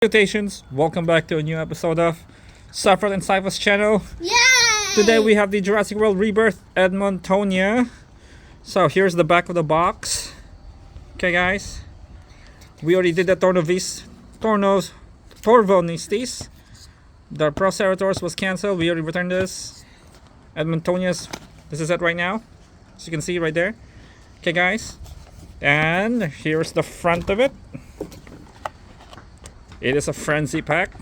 Salutations, welcome back to a new episode of Saffron and Cypher's channel. Yay! Today we have the Jurassic World Rebirth EDMONTONIA. So here's the back of the box. Okay guys, we already did the Torvonistes. The Proceratops was cancelled, we already returned this. Edmontonia's, this is it right now, as you can see right there. Okay guys, and here's the front of it. It is a frenzy pack.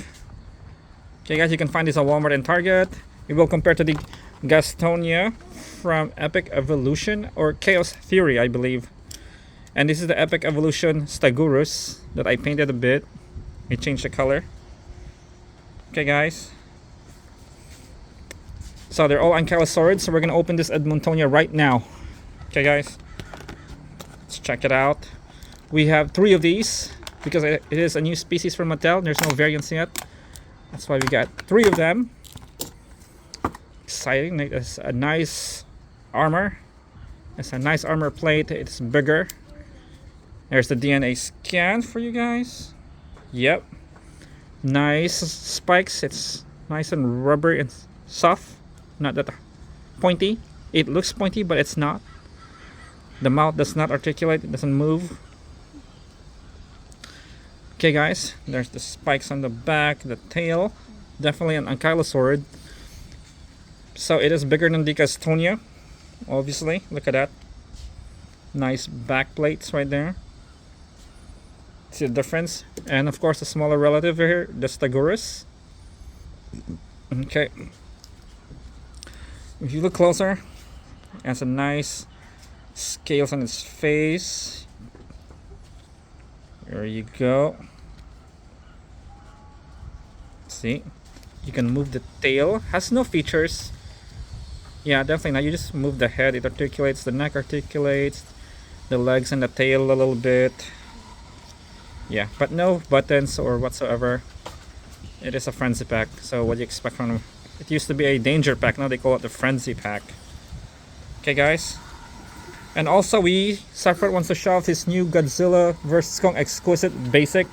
Okay guys, you can find this on Walmart and Target. We will compare to the Gastonia from Epic Evolution or Chaos Theory, I believe. And this is the Epic Evolution Stegouros that I painted a bit. I changed the color. Okay guys. So they're all Ankylosaurids, so we're gonna open this Edmontonia right now. Okay guys. Let's check it out. We have 3 of these. Because it is a new species from Mattel, there's no variants yet. That's why we got 3 of them. Exciting. It's a nice armor. It's a nice armor plate. It's bigger. There's the DNA scan for you guys. Yep. Nice spikes. It's nice and rubbery and soft. Not that pointy. It looks pointy, but it's not. The mouth does not articulate. It doesn't move. Okay guys, there's the spikes on the back, the tail, definitely an Ankylosaurid. So it is bigger than the Gastonia, obviously. Look at that. Nice back plates right there. See the difference? And of course the smaller relative here, the Stegouros. Okay. If you look closer, it has a nice scales on its face. There you go. See, you can move the tail. Has no features. Yeah, definitely not. You just move the head. It articulates. The neck articulates. The legs and the tail a little bit. Yeah, but no buttons or whatsoever. It is a frenzy pack. So what do you expect from them? It used to be a danger pack. Now they call it the frenzy pack. Okay, guys. And also, Saffron wants to show off his new Godzilla vs. Kong exquisite basic.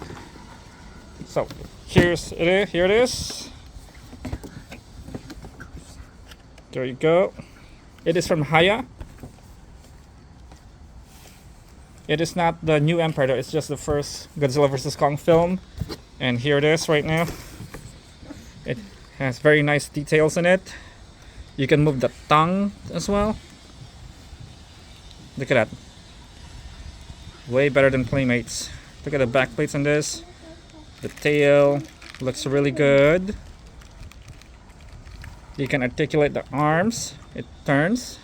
So here it is. There you go. It is from Haya. It is not the new Empire though. It's just the first Godzilla vs. Kong film. And here it is right now. It has very nice details in it. You can move the tongue as well. Look at that. Way better than Playmates. Look at the back plates on this. The tail looks really good. You can articulate the arms. It turns.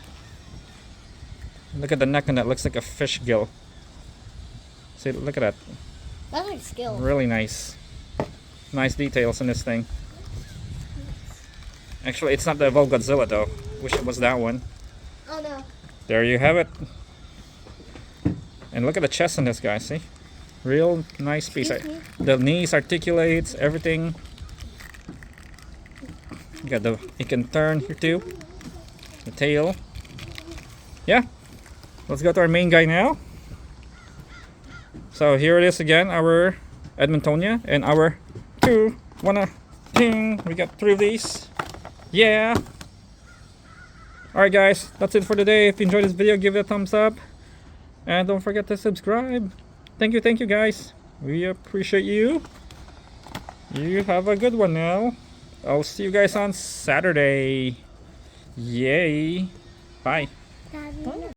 Look at the neck on that. Looks like a fish gill. See, look at that. That's like skill. Really nice. Nice details on this thing. Actually, it's not the Evolved Godzilla though. Wish it was that one. Oh no. There you have it. And look at the chest on this guy, see? Real nice piece. The knees articulates, everything. You got it can turn here too. The tail. Yeah. Let's go to our main guy now. So here it is again, our Edmontonia and our 2, 1, ting. We got 3 of these. Yeah. Alright guys, that's it for today. If you enjoyed this video, give it a thumbs up. And don't forget to subscribe. Thank you guys. We appreciate you. You have a good one now. I'll see you guys on Saturday. Yay. Bye.